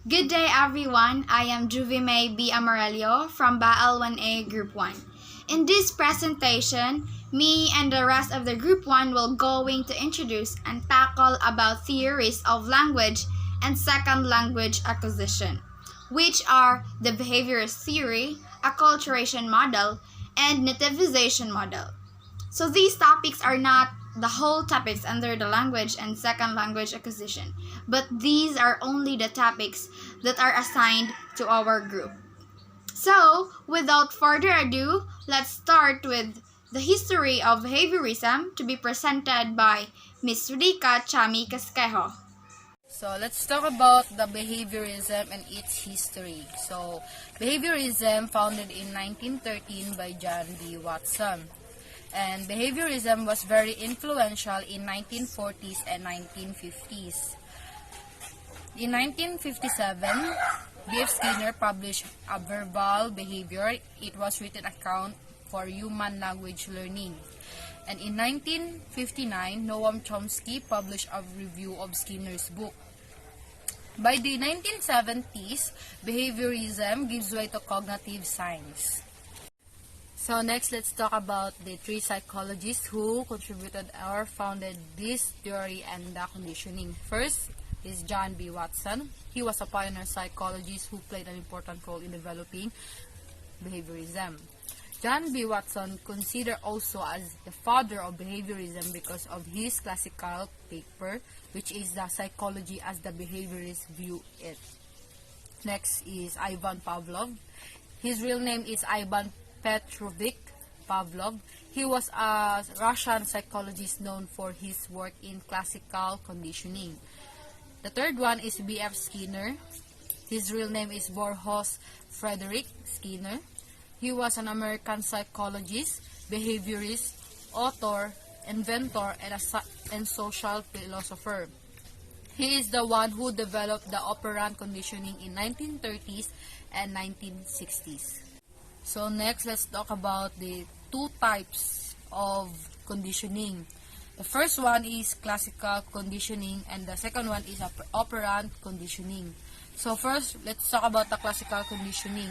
Good day everyone, I am Juvime B. Amarelio from BAEL 1A Group 1. In this presentation, me and the rest of the Group 1 will going to introduce and tackle about theories of language and second language acquisition, which are the Behaviorist theory, Acculturation model, and Nativization model. So these topics are not the whole topics under the language and second language acquisition, but these are only the topics that are assigned to our group. So, without further ado, let's start with the history of behaviorism to be presented by Ms. Rika Chami Casquejo. So let's talk about the behaviorism and its history. So behaviorism founded in 1913 by John B. Watson. And behaviorism was very influential in 1940s and 1950s. In 1957, B.F. Skinner published A Verbal Behavior. It was written account for human language learning. And in 1959, Noam Chomsky published a review of Skinner's book. By the 1970s, behaviorism gives way to cognitive science. So next, let's talk about the three psychologists who contributed or founded this theory and the conditioning. First is John B. Watson. He was a pioneer psychologist who played an important role in developing behaviorism. John B. Watson, considered also as the father of behaviorism because of his classical paper, which is The Psychology as the Behaviorists View It. Next is Ivan Pavlov. His real name is Ivan Petrovich Pavlov. He was a Russian psychologist known for his work in classical conditioning. The third one is B.F. Skinner. His real name is Boris Frederick Skinner. He was an American psychologist, behaviorist, author, inventor, and social philosopher. He is the one who developed the operant conditioning in 1930s and 1960s. So next, let's talk about the two types of conditioning. The first one is classical conditioning and the second one is operant conditioning. So first, let's talk about the classical conditioning,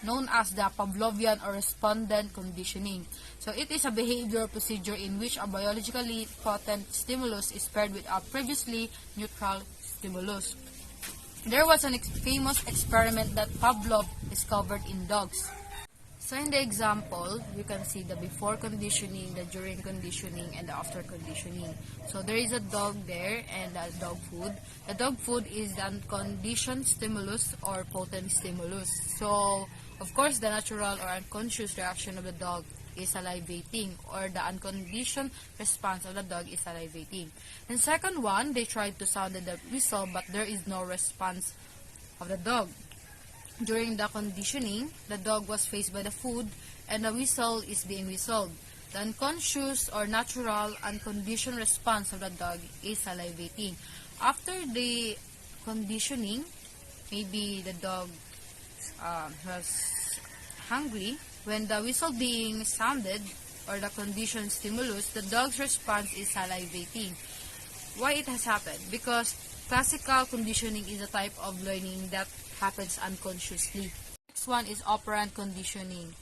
known as the Pavlovian or respondent conditioning. So it is a behavior procedure in which a biologically potent stimulus is paired with a previously neutral stimulus. There was a famous experiment that Pavlov discovered in dogs. So in the example, you can see the before conditioning, the during conditioning, and the after conditioning. So there is a dog there and a dog food. The dog food is the unconditioned stimulus or potent stimulus. So of course, the natural or unconscious reaction of the dog is salivating, or the unconditioned response of the dog is salivating. And second one, they tried to sound the whistle, but there is no response of the dog. During the conditioning, the dog was faced by the food, and the whistle is being whistled. The unconscious or natural unconditioned response of the dog is salivating. After the conditioning, maybe the dog was hungry. When the whistle being sounded or the conditioned stimulus, the dog's response is salivating. Why it has happened? Because classical conditioning is a type of learning that happens unconsciously. Next one is operant conditioning.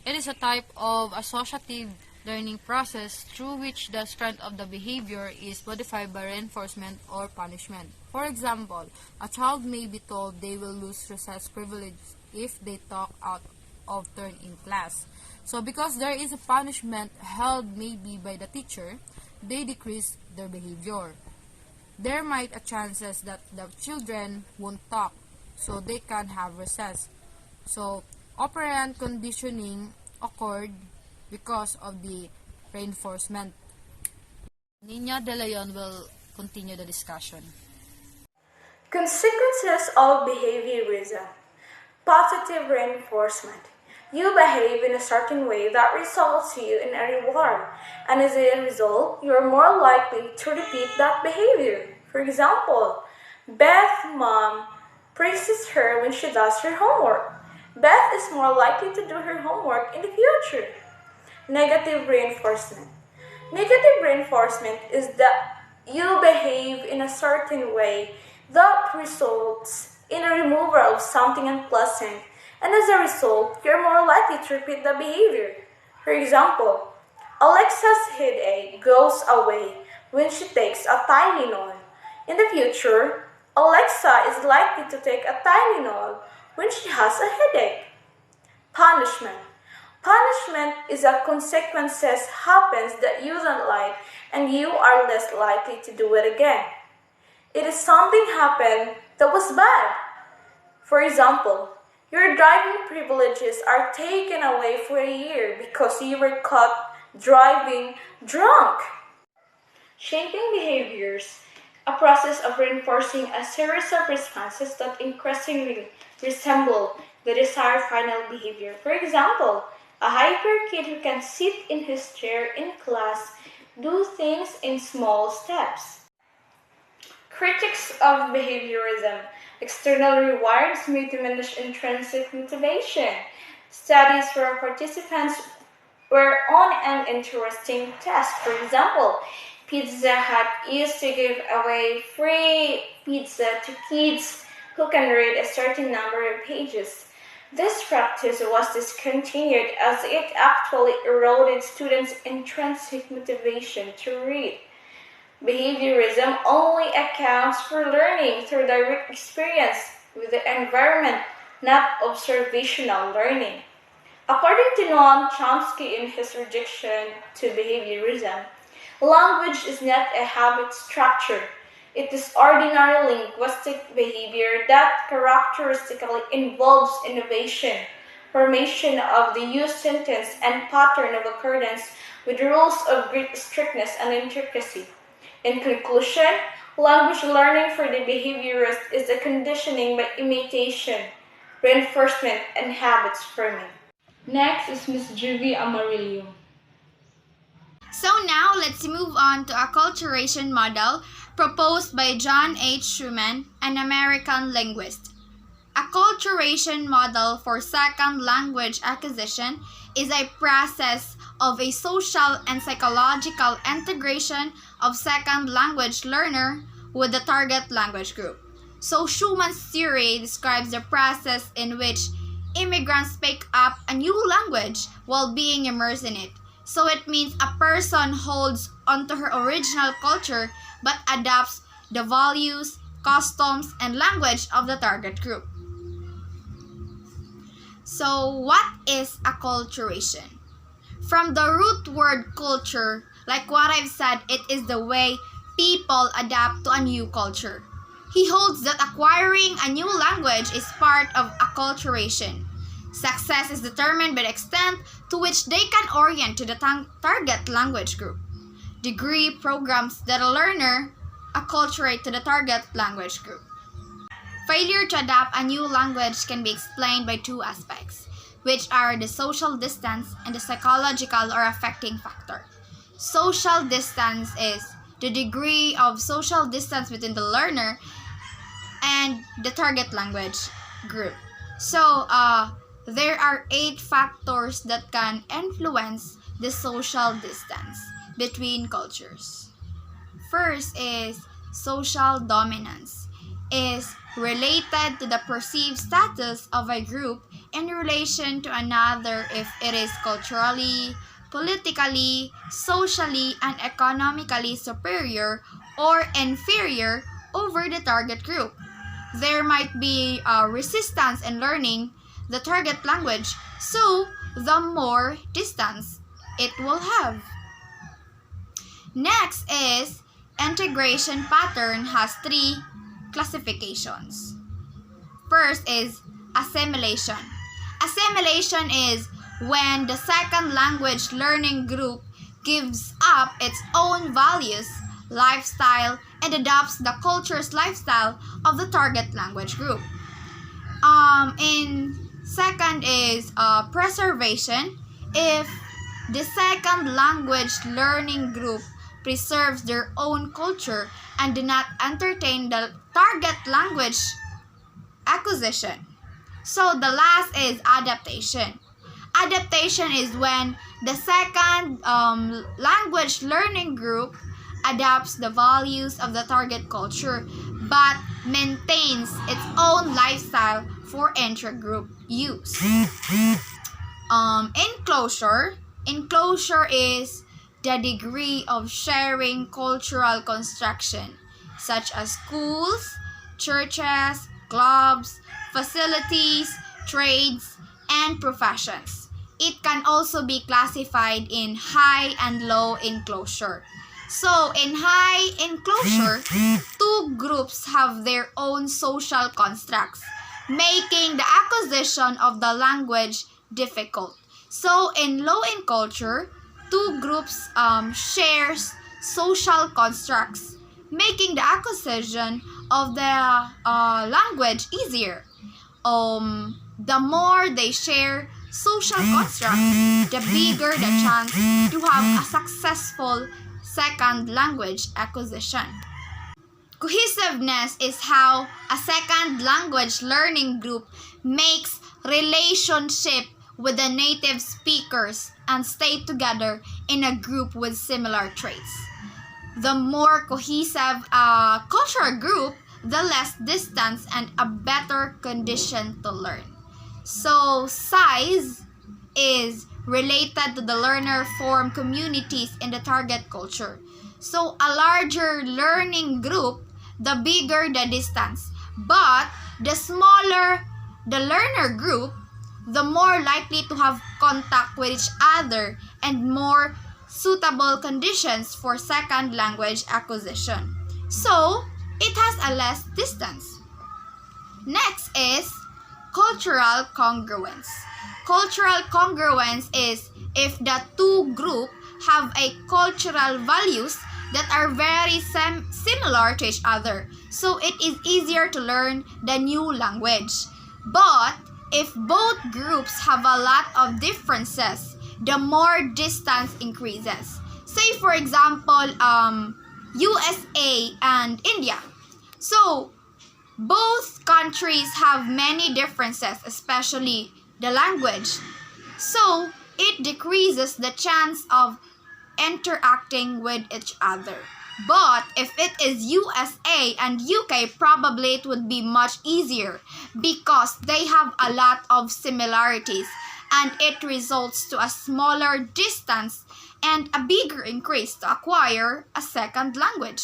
It is a type of associative learning process through which the strength of the behavior is modified by reinforcement or punishment. For example, a child may be told they will lose recess privilege if they talk out of turn in class. So because there is a punishment held maybe by the teacher, they decrease their behavior. There might be chances that the children won't talk, so they can have recess. So operant conditioning occurred because of the reinforcement. Nina De Leon will continue the discussion. Consequences of behaviorism. Positive reinforcement. You behave in a certain way that results you in a reward, and as a result, you are more likely to repeat that behavior. For example, Beth's mom praises her when she does her homework. Beth is more likely to do her homework in the future. Negative reinforcement. Negative reinforcement is that you behave in a certain way that results in a remover of something unpleasant, and as a result, you're more likely to repeat the behavior. For example, Alexa's headache goes away when she takes a Tylenol. In the future, Alexa is likely to take a Tylenol when she has a headache. Punishment. Punishment is a consequences happens that you don't like and you are less likely to do it again. It is something happened that was bad. For example, your driving privileges are taken away for a year because you were caught driving drunk. Shaping behaviors, a process of reinforcing a series of responses that increasingly resemble the desired final behavior. For example, a hyper kid who can sit in his chair in class, do things in small steps. Critics of behaviorism. External rewards may diminish intrinsic motivation. Studies where participants were on an interesting test. For example, Pizza Hut used to give away free pizza to kids who can read a certain number of pages. This practice was discontinued as it actually eroded students' intrinsic motivation to read. Behaviorism only accounts for learning through direct experience with the environment, not observational learning. According to Noam Chomsky in his rejection to behaviorism, language is not a habit structure. It is ordinary linguistic behavior that characteristically involves innovation, formation of the use sentence, and pattern of occurrence with rules of great strictness and intricacy. In conclusion, language learning for the behaviorist is the conditioning by imitation, reinforcement, and habits forming. Next is Ms. Juvie Amarillo. So now let's move on to acculturation model proposed by John H. Schumann, an American linguist. Acculturation model for second language acquisition is a process of a social and psychological integration of second language learner with the target language group. So Schumann's theory describes the process in which immigrants pick up a new language while being immersed in it. So it means a person holds onto her original culture but adapts the values, customs, and language of the target group. So what is acculturation? From the root word culture, like what I've said, it is the way people adapt to a new culture. He holds that acquiring a new language is part of acculturation. Success is determined by the extent to which they can orient to the target language group. Degree programs that a learner acculturate to the target language group. Failure to adapt a new language can be explained by two aspects, which are the social distance and the psychological or affecting factor. Social distance is the degree of social distance between the learner and the target language group. So, there are 8 factors that can influence the social distance between cultures. First is social dominance, is related to the perceived status of a group in relation to another if it is culturally, politically, socially, and economically superior or inferior over the target group. There might be resistance in learning the target language, so the more distance it will have. Next is integration pattern has 3 classifications. First is assimilation. Assimilation is when the second language learning group gives up its own values, lifestyle, and adopts the culture's lifestyle of the target language group. In second is preservation. If the second language learning group preserves their own culture and do not entertain the target language acquisition. So the last is adaptation. Adaptation is when the second language learning group adapts the values of the target culture, but maintains its own lifestyle for intra-group use. Enclosure is the degree of sharing cultural construction, such as schools, churches, clubs, facilities, trades, and professions. It can also be classified in high and low enclosure. So, in high enclosure, two groups have their own social constructs, making the acquisition of the language difficult. So, in low enclosure, two groups shares social constructs, making the acquisition of the language easier. The more they share social constructs, the bigger the chance to have a successful second language acquisition. Cohesiveness is how a second language learning group makes relationship with the native speakers and stay together in a group with similar traits. The more cohesive a cultural group, the less distance and a better condition to learn. So, size is related to the learner form communities in the target culture. So, a larger learning group, the bigger the distance. But, the smaller the learner group, the more likely to have contact with each other and more suitable conditions for second language acquisition. So, it has a less distance. Next is cultural congruence. Cultural congruence is if the two groups have a cultural values that are very similar to each other. So it is easier to learn the new language. But if both groups have a lot of differences, the more distance increases. Say for example, USA and India. So both countries have many differences, especially the language. So it decreases the chance of interacting with each other. But if it is USA and UK, probably it would be much easier because they have a lot of similarities and it results to a smaller distance and a bigger increase to acquire a second language.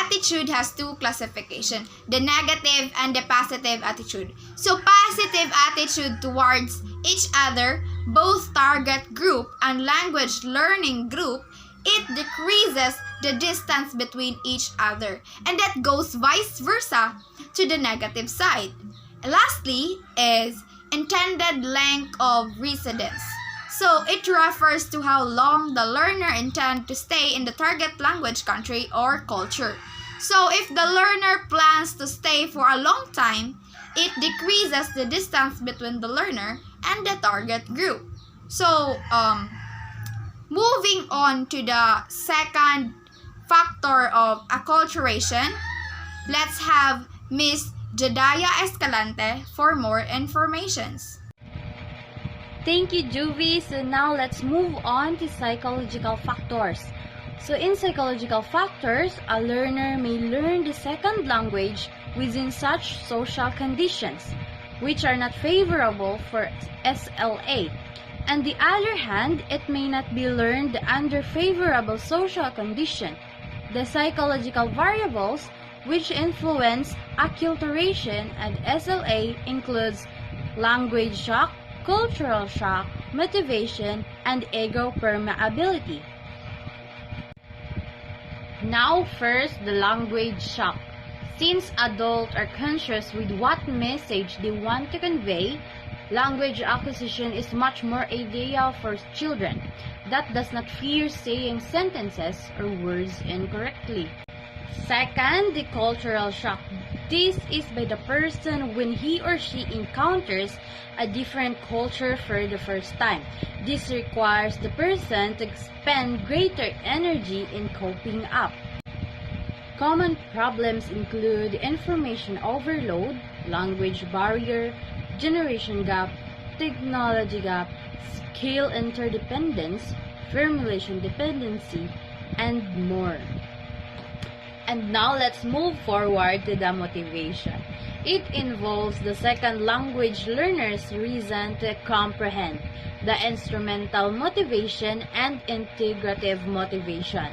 Attitude has two classifications, the negative and the positive attitude. So positive attitude towards each other, both target group and language learning group, it decreases the distance between each other, and that goes vice versa to the negative side. Lastly is intended length of residence. So it refers to how long the learner intends to stay in the target language country or culture. So if the learner plans to stay for a long time, it decreases the distance between the learner and the target group. So moving on to the second factor of acculturation, let's have Miss Jedaya Escalante for more informations. Thank you, Juvie. So now let's move on to psychological factors. So in psychological factors, a learner may learn the second language within such social conditions, which are not favorable for SLA. On the other hand, it may not be learned under favorable social condition. The psychological variables which influence acculturation and SLA includes language shock, cultural shock, motivation, and ego permeability. Now first, the language shock. Since adults are conscious with what message they want to convey, language acquisition is much more ideal for children that does not fear saying sentences or words incorrectly. Second, the cultural shock. This is by the person when he or she encounters a different culture for the first time. This requires the person to expend greater energy in coping up. Common problems include information overload, language barrier, generation gap, technology gap, skill interdependence, formulation dependency, and more. And now let's move forward to the motivation. It involves the second language learner's reason to comprehend, the instrumental motivation and integrative motivation.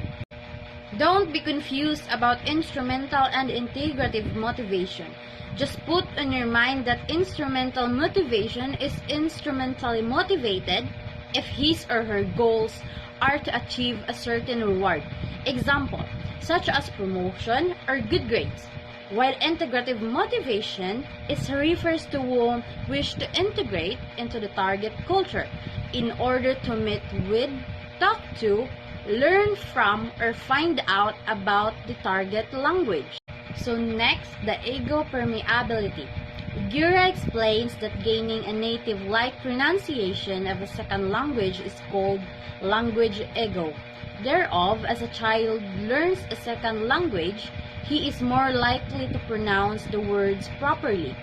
Don't be confused about instrumental and integrative motivation. Just put on your mind that instrumental motivation is instrumentally motivated if his or her goals are to achieve a certain reward. Example, such as promotion or good grades. While integrative motivation refers to whom wish to integrate into the target culture in order to meet with, talk to, learn from, or find out about the target language. So next, the ego permeability. Gura explains that gaining a native-like pronunciation of a second language is called language ego. Thereof, as a child learns a second language, he is more likely to pronounce the words properly.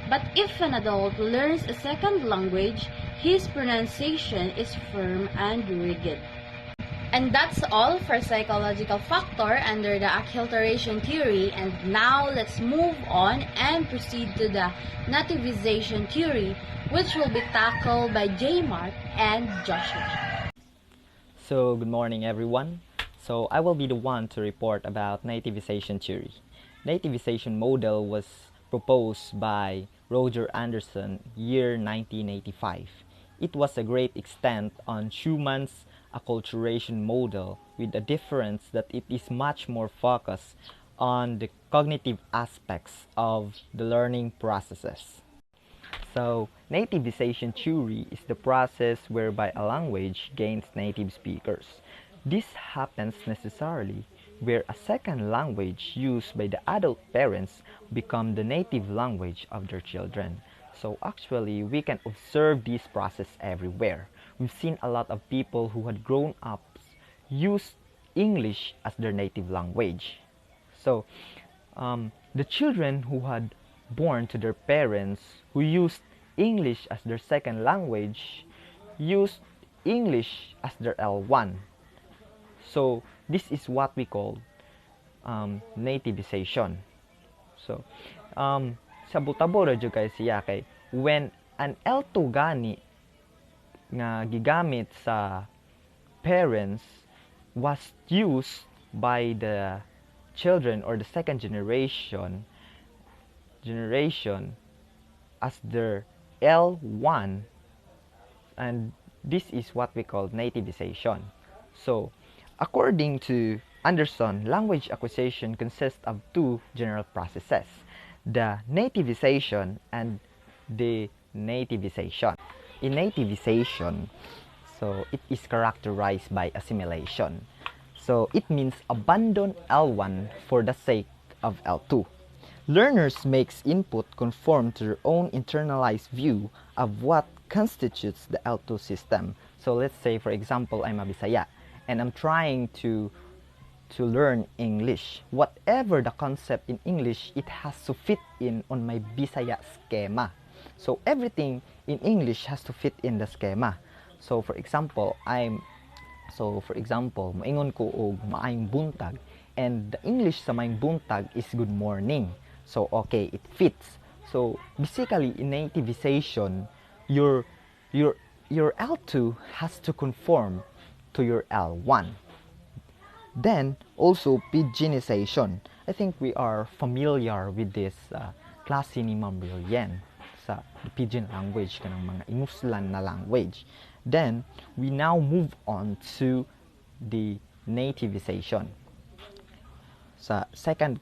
But if an adult learns a second language, his pronunciation is firm and rigid. And that's all for psychological factor under the acculturation theory. And now let's move on and proceed to the nativization theory, which will be tackled by J. Mark and Joshua. So, good morning everyone. So, I will be the one to report about nativization theory. Nativization model was proposed by Roger Anderson, year 1985. It was a great extent on Schumann's acculturation model, with the difference that it is much more focused on the cognitive aspects of the learning processes. So, nativization theory is the process whereby a language gains native speakers. This happens necessarily where a second language used by the adult parents become the native language of their children. So actually, we can observe this process everywhere. We've seen a lot of people who had grown up use English as their native language. So, the children who had born to their parents who used English as their second language used English as their L1. So, this is what we call nativization. So, sa butabo ra jud kay siya kay when an L2 gani nga gigamit sa parents was used by the children or the second generation as their L1, and this is what we call nativization. So, according to Anderson, language acquisition consists of two general processes, the nativization and the nativization. In nativization, so it is characterized by assimilation. So it means abandon L1 for the sake of L2. Learners makes input conform to their own internalized view of what constitutes the L2 system. So let's say, for example, I'm a Bisaya and I'm trying to learn English. Whatever the concept in English, it has to fit in on my Bisaya schema. So everything in English has to fit in the schema. So for example, moingon ko og maayong buntag, and the English sa maayong buntag is good morning. So okay, it fits. So basically in nativization, your L2 has to conform to your L1. Then also pidginization. I think we are familiar with this klase ni Ma'am Brillian sa pidgin language kanang mga inuslan na language. Then we now move on to the nativization. Sa second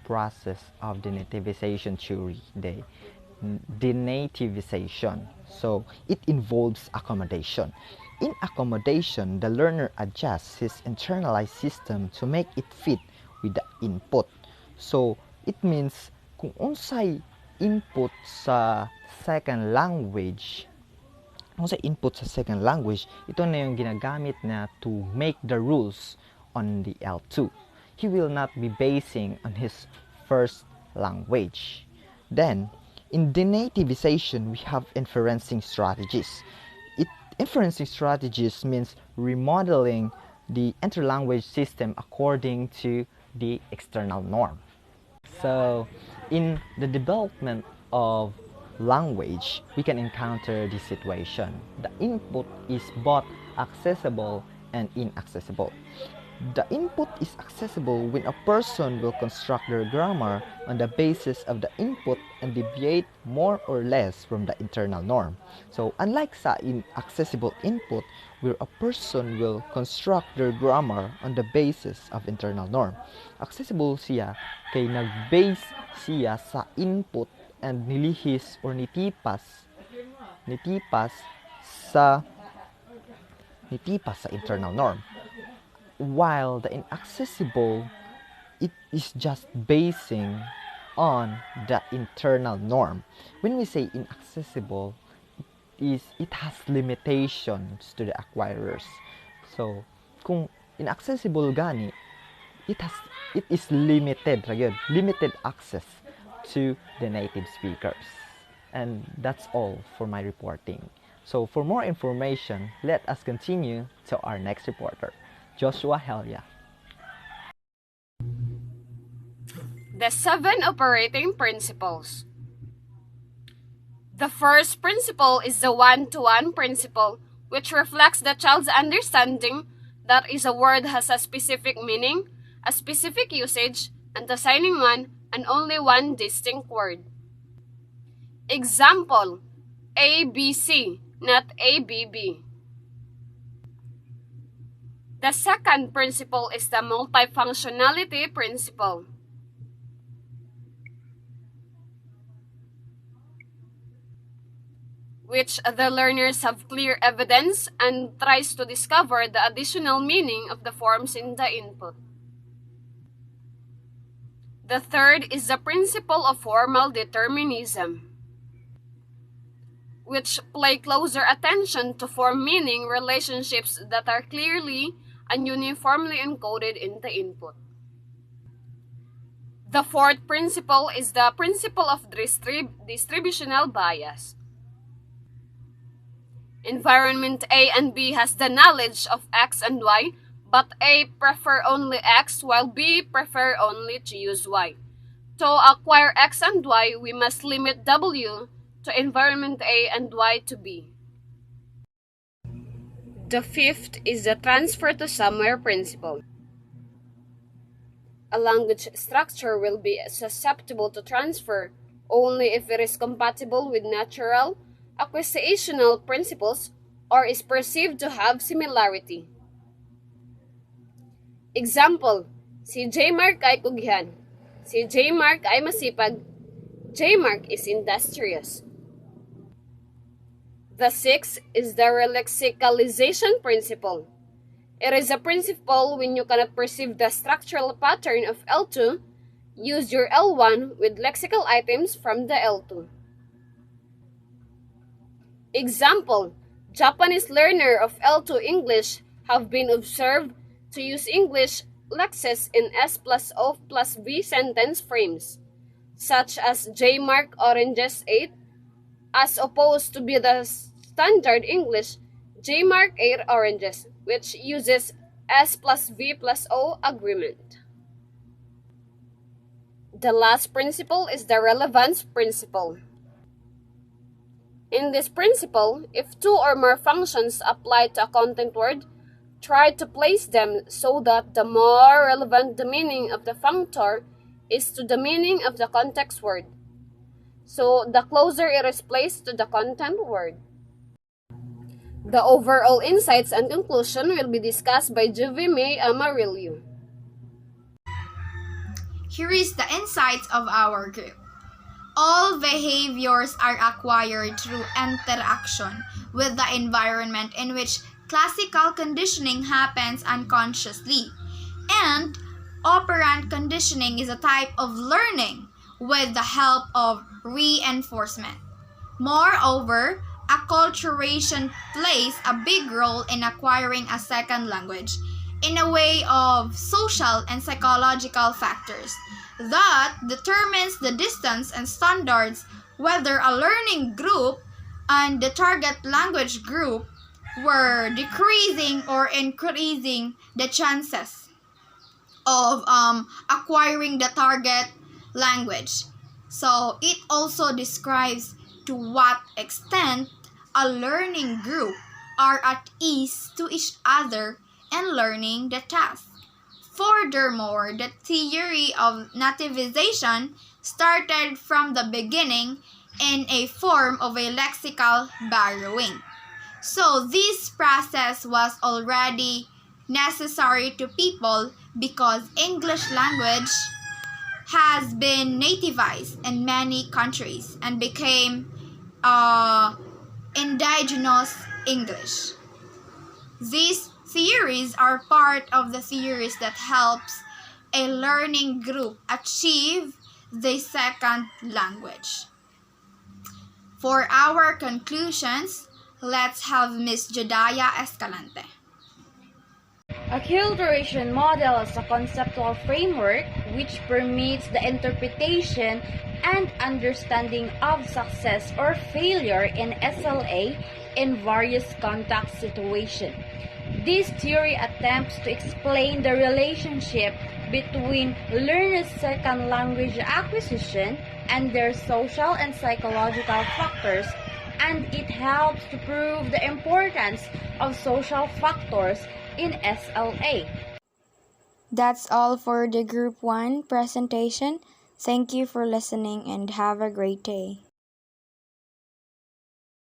process of the nativization theory, the nativization. So it involves accommodation. In accommodation, the learner adjusts his internalized system to make it fit with the input. So it means kung unsay input sa second language, ito na yung ginagamit na to make the rules on the L2. He will not be basing on his first language. Then, in denativization, we have inferencing strategies. It Inferencing strategies means remodeling the interlanguage system according to the external norm. So, in the development of language, we can encounter this situation. The input is both accessible and inaccessible. The input is accessible when a person will construct their grammar on the basis of the input and deviate more or less from the internal norm. So, unlike sa inaccessible input, where a person will construct their grammar on the basis of internal norm. Accessible siya kay nag-base siya sa input and nilihis or nitipas sa internal norm. While the inaccessible, it is just basing on the internal norm. When we say inaccessible, it has limitations to the acquirers. So, kung inaccessible gani, it is limited access to the native speakers. And that's all for my reporting. So, for more information, let us continue to our next reporter, Joshua Helia. The 7 operating principles. The first principle is the one-to-one principle, which reflects the child's understanding that a word has a specific meaning, a specific usage, and assigning one and only one distinct word. Example, ABC, not ABB. The second principle is the multifunctionality principle, which the learners have clear evidence and tries to discover the additional meaning of the forms in the input. The third is the principle of formal determinism, which pay closer attention to form meaning relationships that are clearly and uniformly encoded in the input. The fourth principle is the principle of distributional bias. Environment A and B has the knowledge of X and Y, but A prefer only X while B prefer only to use Y. To acquire X and Y, we must limit W to environment A and Y to B. The fifth is the transfer to somewhere principle. A language structure will be susceptible to transfer only if it is compatible with natural acquisitional principles or is perceived to have similarity. Example, si J. Mark ay kugyan. Si J. Mark ay masipag. J. Mark is industrious. The sixth is the relexicalization principle. It is a principle when you cannot perceive the structural pattern of L2, use your L1 with lexical items from the L2. Example, Japanese learner of L2 English have been observed to use English lexes in S plus O plus V sentence frames, such as J. Mark oranges 8, as opposed to be the standard English J. Mark 8 oranges, which uses S plus V plus O agreement. The last principle is the relevance principle. In this principle, if two or more functions apply to a content word, try to place them so that the more relevant the meaning of the functor is to the meaning of the context word. So, the closer it is placed to the content word. The overall insights and conclusion will be discussed by Juvie May Amarillo. Here is the insights of our group. All behaviors are acquired through interaction with the environment in which classical conditioning happens unconsciously, and operant conditioning is a type of learning with the help of reinforcement. Moreover, acculturation plays a big role in acquiring a second language in a way of social and psychological factors that determines the distance and standards whether a learning group and the target language group were decreasing or increasing the chances of acquiring the target language. So it also describes to what extent a learning group are at ease to each other and learning the task. Furthermore, the theory of nativization started from the beginning in a form of a lexical borrowing. So this process was already necessary to people because English language has been nativized in many countries and became indigenous English. These theories are part of the theories that helps a learning group achieve the second language. For our conclusions, let's have Miss Jediah Escalante. Acculturation model is a conceptual framework which permits the interpretation and understanding of success or failure in SLA in various context situations. This theory attempts to explain the relationship between learners' second language acquisition and their social and psychological factors, and it helps to prove the importance of social factors in SLA. That's all for the Group 1 presentation. Thank you for listening and have a great day.